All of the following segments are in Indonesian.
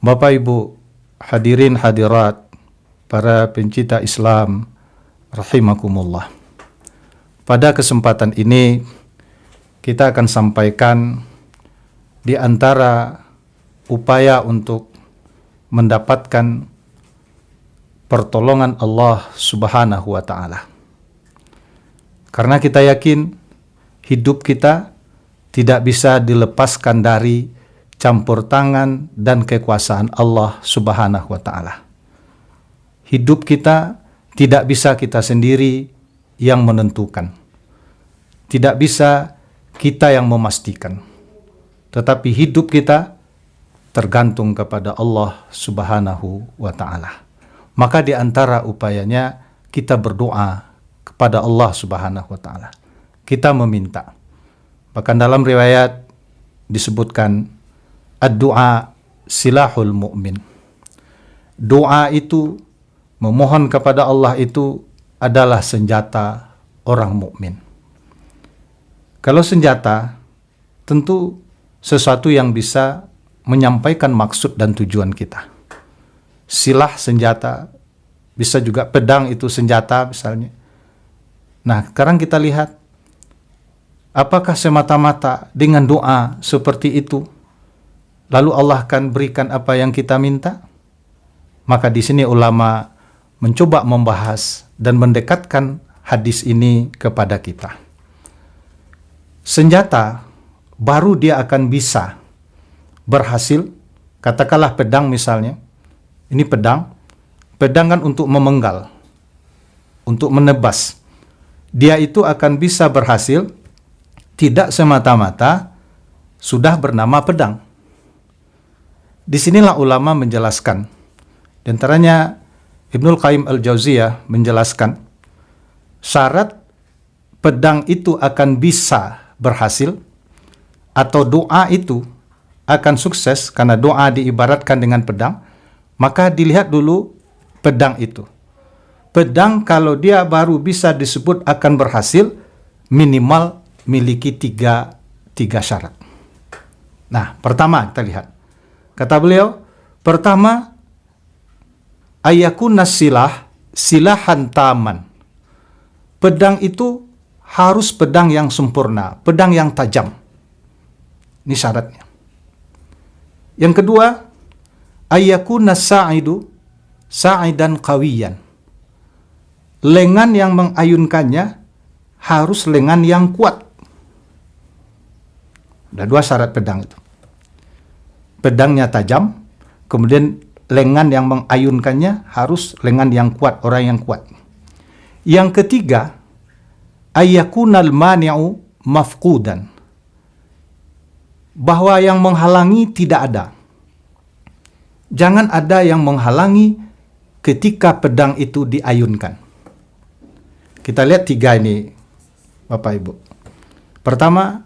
Bapak Ibu hadirin hadirat, para pencinta Islam rahimakumullah. Pada kesempatan ini kita akan sampaikan di antara upaya untuk mendapatkan pertolongan Allah Subhanahu wa taala. Karena kita yakin hidup kita tidak bisa dilepaskan dari campur tangan dan kekuasaan Allah Subhanahu wa taala. Hidup kita tidak bisa kita sendiri yang menentukan. Tidak bisa kita yang memastikan. Tetapi hidup kita tergantung kepada Allah Subhanahu wa taala. Maka di antara upayanya kita berdoa kepada Allah Subhanahu wa taala. Kita meminta. Bahkan dalam riwayat disebutkan ad-du'a silahul mu'min. Doa itu, memohon kepada Allah itu adalah senjata orang mukmin. Kalau senjata, tentu sesuatu yang bisa menyampaikan maksud dan tujuan kita. Silah senjata, bisa juga pedang itu senjata misalnya. Nah, sekarang kita lihat, apakah semata-mata dengan doa seperti itu lalu Allah akan berikan apa yang kita minta? Maka di sini ulama mencoba membahas dan mendekatkan hadis ini kepada kita. Senjata baru dia akan bisa berhasil, katakanlah pedang misalnya. Ini pedang kan untuk memenggal, untuk menebas. Dia itu akan bisa berhasil tidak semata-mata sudah bernama pedang. Disinilah ulama menjelaskan. Di antaranya Ibnul Qayyim al-Jauziyah menjelaskan syarat pedang itu akan bisa berhasil atau doa itu akan sukses karena doa diibaratkan dengan pedang, maka dilihat dulu pedang itu. Pedang kalau dia baru bisa disebut akan berhasil minimal miliki tiga syarat. Nah, pertama kita lihat. Kata beliau, pertama, ayakun silahan taman. Pedang itu harus pedang yang sempurna, pedang yang tajam. Ini syaratnya. Yang kedua, ayakun sa'idan qawiyan. Lengan yang mengayunkannya harus lengan yang kuat. Ada dua syarat pedang itu. Pedangnya tajam, kemudian lengan yang mengayunkannya harus lengan yang kuat, orang yang kuat. Yang ketiga, ayyakunal mani'u mafqudan. Bahwa yang menghalangi tidak ada. Jangan ada yang menghalangi ketika pedang itu diayunkan. Kita lihat tiga ini, Bapak Ibu. Pertama,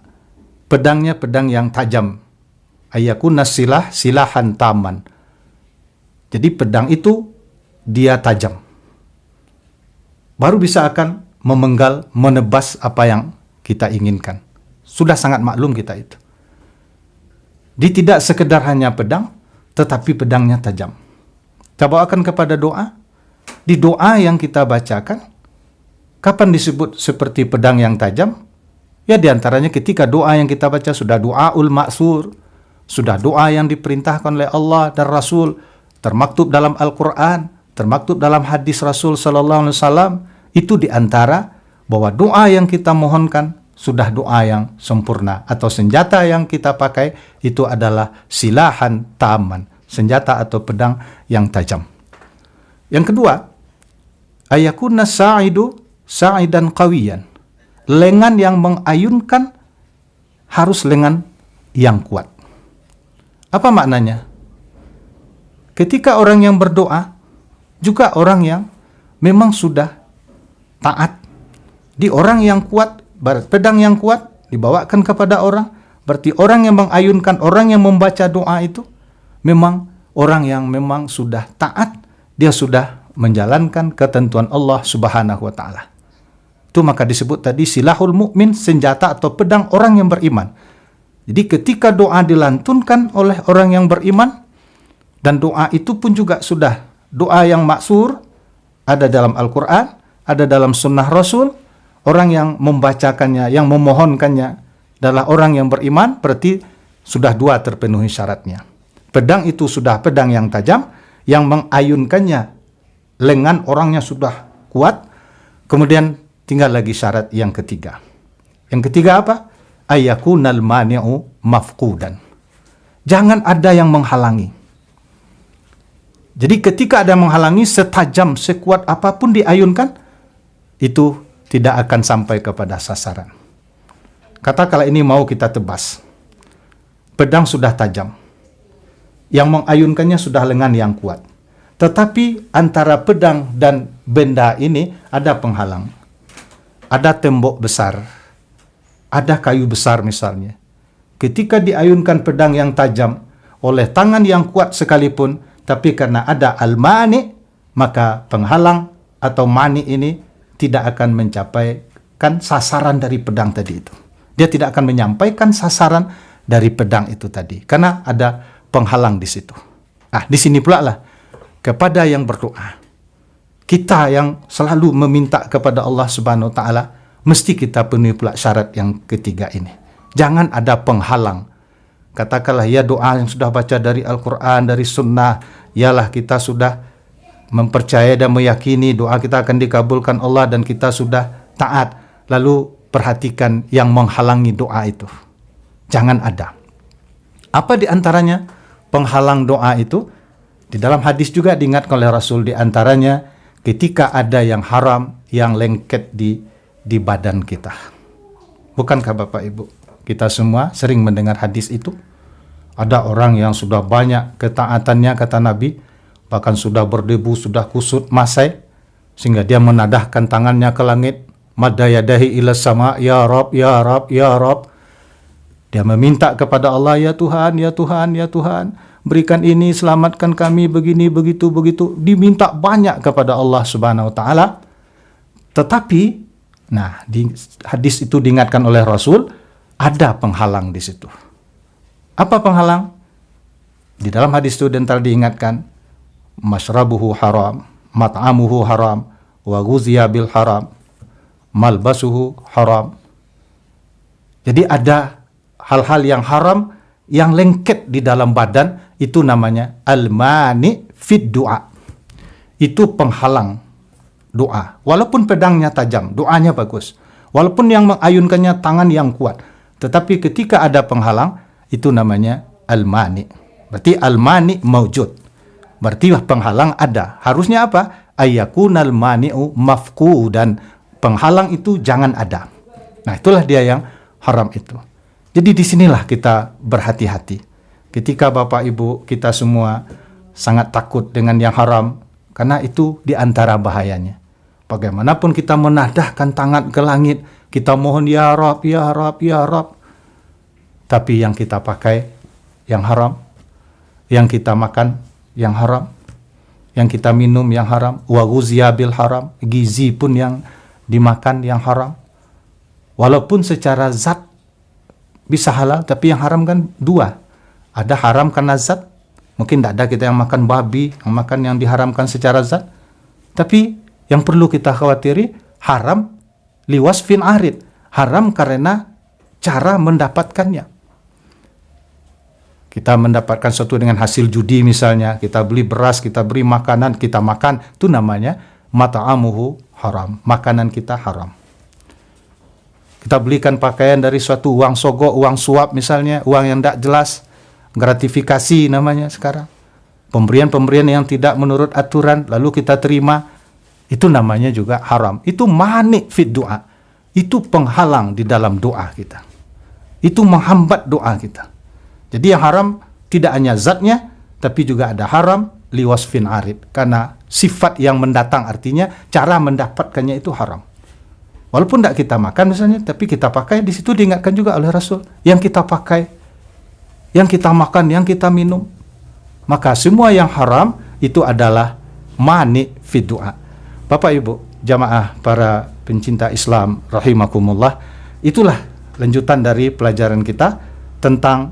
pedangnya pedang yang tajam. Ayakuna silahan taman. Jadi pedang itu dia tajam. Baru bisa akan memenggal, menebas apa yang kita inginkan. Sudah sangat maklum kita itu. Dia tidak sekedar hanya pedang, tetapi pedangnya tajam. Kita bawakan kepada doa. Di doa yang kita bacakan, kapan disebut seperti pedang yang tajam? Ya diantaranya ketika doa yang kita baca sudah doaul ma'sur, sudah doa yang diperintahkan oleh Allah dan Rasul, termaktub dalam Al-Quran, termaktub dalam hadis Rasul Sallallahu Alaihi Wasallam. Itu diantara bahwa doa yang kita mohonkan sudah doa yang sempurna, atau senjata yang kita pakai itu adalah silahan taman, senjata atau pedang yang tajam. Yang kedua, ayakuna sa'idan qawiyan. Lengan yang mengayunkan harus lengan yang kuat. Apa maknanya? Ketika orang yang berdoa, juga orang yang memang sudah taat. Di orang yang kuat, pedang yang kuat dibawakan kepada orang, berarti orang yang mengayunkan, orang yang membaca doa itu memang orang yang memang sudah taat, dia sudah menjalankan ketentuan Allah Subhanahu wa taala. Itu maka disebut tadi silahul mukmin, senjata atau pedang orang yang beriman. Jadi ketika doa dilantunkan oleh orang yang beriman, dan doa itu pun juga sudah doa yang maksur, ada dalam Al-Quran, ada dalam sunnah Rasul, orang yang membacakannya, yang memohonkannya adalah orang yang beriman, berarti sudah dua terpenuhi syaratnya. Pedang itu sudah pedang yang tajam, yang mengayunkannya lengan orangnya sudah kuat. Kemudian tinggal lagi syarat yang ketiga. Yang ketiga apa? Ayakunal mani'u mafqudan. Jangan ada yang menghalangi. Jadi ketika ada yang menghalangi, setajam, sekuat apapun diayunkan, itu tidak akan sampai kepada sasaran. Katakanlah ini mau kita tebas. Pedang sudah tajam. Yang mengayunkannya sudah lengan yang kuat. Tetapi antara pedang dan benda ini ada penghalang. Ada tembok besar. Ada kayu besar misalnya. Ketika diayunkan pedang yang tajam oleh tangan yang kuat sekalipun, tapi karena ada al-mani, maka penghalang atau mani ini tidak akan mencapaikan sasaran dari pedang tadi itu. Dia tidak akan menyampaikan sasaran dari pedang itu tadi, karena ada penghalang di situ. Di sini pula lah kepada yang berdoa. Kita yang selalu meminta kepada Allah Subhanahu wa taala, mesti kita penuhi pula syarat yang ketiga ini. Jangan ada penghalang. Katakanlah ya doa yang sudah baca dari Al-Quran, dari sunnah, ialah kita sudah mempercayai dan meyakini doa kita akan dikabulkan Allah dan kita sudah taat. Lalu perhatikan yang menghalangi doa itu. Jangan ada. Apa di antaranya penghalang doa itu? Di dalam hadis juga diingatkan oleh Rasul, di antaranya ketika ada yang haram yang lengket di badan kita. Bukankah Bapak Ibu, kita semua sering mendengar hadis itu? Ada orang yang sudah banyak ketaatannya, kata Nabi, bahkan sudah berdebu, sudah kusut, masai, sehingga dia menadahkan tangannya ke langit, madda yadahi ila sama, ya Rab, ya Rab, ya Rab. Dia meminta kepada Allah, ya Tuhan, ya Tuhan, ya Tuhan, berikan ini, selamatkan kami, begini, begitu, begitu. Diminta banyak kepada Allah Subhanahu wa taala. Tetapi, di hadis itu diingatkan oleh Rasul, ada penghalang di situ. Apa penghalang? Di dalam hadis itu dan telah diingatkan, masyrabuhu haram, mat'amuhu haram, wa ghuziya bil haram, malbasuhu haram. Jadi ada hal-hal yang haram yang lengket di dalam badan, itu namanya al-mani fid du'a. Itu penghalang doa. Walaupun pedangnya tajam, doanya bagus. Walaupun yang mengayunkannya tangan yang kuat. Tetapi ketika ada penghalang, itu namanya al-mani. Berarti al-mani maujud. Berarti penghalang ada. Harusnya apa? Ayakunal mani'u mafqudan. Penghalang itu jangan ada. Nah, itulah dia yang haram itu. Jadi disinilah kita berhati-hati. Ketika Bapak Ibu kita semua sangat takut dengan yang haram, karena itu diantara bahayanya. Bagaimanapun kita menadahkan tangan ke langit, kita mohon ya Rab, ya Rab, ya Rab. Tapi yang kita pakai yang haram, yang kita makan yang haram, yang kita minum yang haram, wa ghuziya bil haram, gizi pun yang dimakan yang haram. Walaupun secara zat bisa halal, tapi yang haram kan dua. Ada haram karena zat. Mungkin tidak ada kita yang makan babi, yang makan yang diharamkan secara zat. Tapi yang perlu kita khawatiri, haram liwasfin arid. Haram karena cara mendapatkannya. Kita mendapatkan sesuatu dengan hasil judi misalnya. Kita beli beras, kita beri makanan, kita makan. Itu namanya mata'amuhu haram. Makanan kita haram. Kita belikan pakaian dari suatu uang sogok, uang suap misalnya, uang yang tidak jelas, gratifikasi namanya sekarang. Pemberian-pemberian yang tidak menurut aturan, lalu kita terima, itu namanya juga haram. Itu mani' fid doa. Itu penghalang di dalam doa kita. Itu menghambat doa kita. Jadi yang haram tidak hanya zatnya, tapi juga ada haram liwasfin arid. Karena sifat yang mendatang, artinya cara mendapatkannya itu haram. Walaupun tidak kita makan misalnya, tapi kita pakai, di situ diingatkan juga oleh Rasul. Yang kita pakai, yang kita makan, yang kita minum, maka semua yang haram itu adalah mani fi du'a. Bapak Ibu, jamaah para pencinta Islam rahimakumullah, itulah lanjutan dari pelajaran kita tentang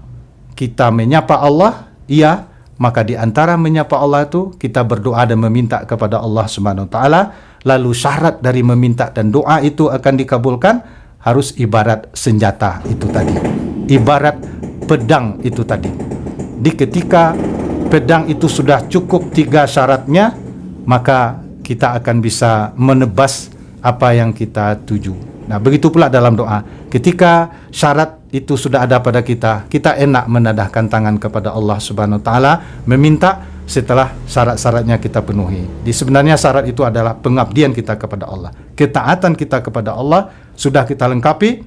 kita menyapa Allah, iya, maka di antara menyapa Allah itu kita berdoa dan meminta kepada Allah Subhanahu wa taala. Lalu syarat dari meminta dan doa itu akan dikabulkan harus ibarat senjata itu tadi. Ibarat pedang itu tadi. Di ketika pedang itu sudah cukup 3 syaratnya, maka kita akan bisa menebas apa yang kita tuju. Nah, begitu pula dalam doa. Ketika syarat itu sudah ada pada kita, kita enak menadahkan tangan kepada Allah Subhanahu wa taala, meminta setelah syarat-syaratnya kita penuhi. Di sebenarnya syarat itu adalah pengabdian kita kepada Allah. Ketaatan kita kepada Allah sudah kita lengkapi,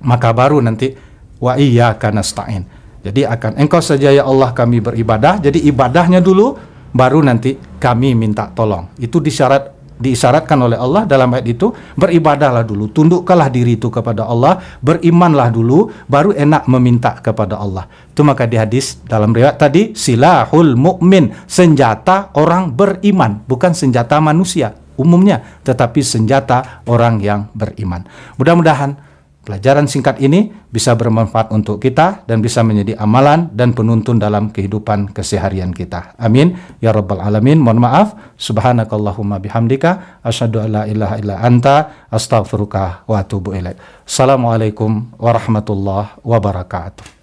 maka baru nanti wa iyyaka nasta'in. Jadi akan engkau saja ya Allah kami beribadah. Jadi ibadahnya dulu, baru nanti kami minta tolong. Itu diisyaratkan oleh Allah dalam ayat itu. Beribadahlah dulu, tundukkanlah diri itu kepada Allah, berimanlah dulu, baru enak meminta kepada Allah. Itu maka di hadis dalam riwayat tadi, silahul mukmin, senjata orang beriman, bukan senjata manusia umumnya, tetapi senjata orang yang beriman. Mudah-mudahan pelajaran singkat ini bisa bermanfaat untuk kita dan bisa menjadi amalan dan penuntun dalam kehidupan keseharian kita. Amin ya rabbal alamin. Mohon maaf. Subhanakallahumma bihamdika asyhadu an la ilaha illa anta astaghfiruka wa atubu ilaik. Assalamualaikum warahmatullahi wabarakatuh.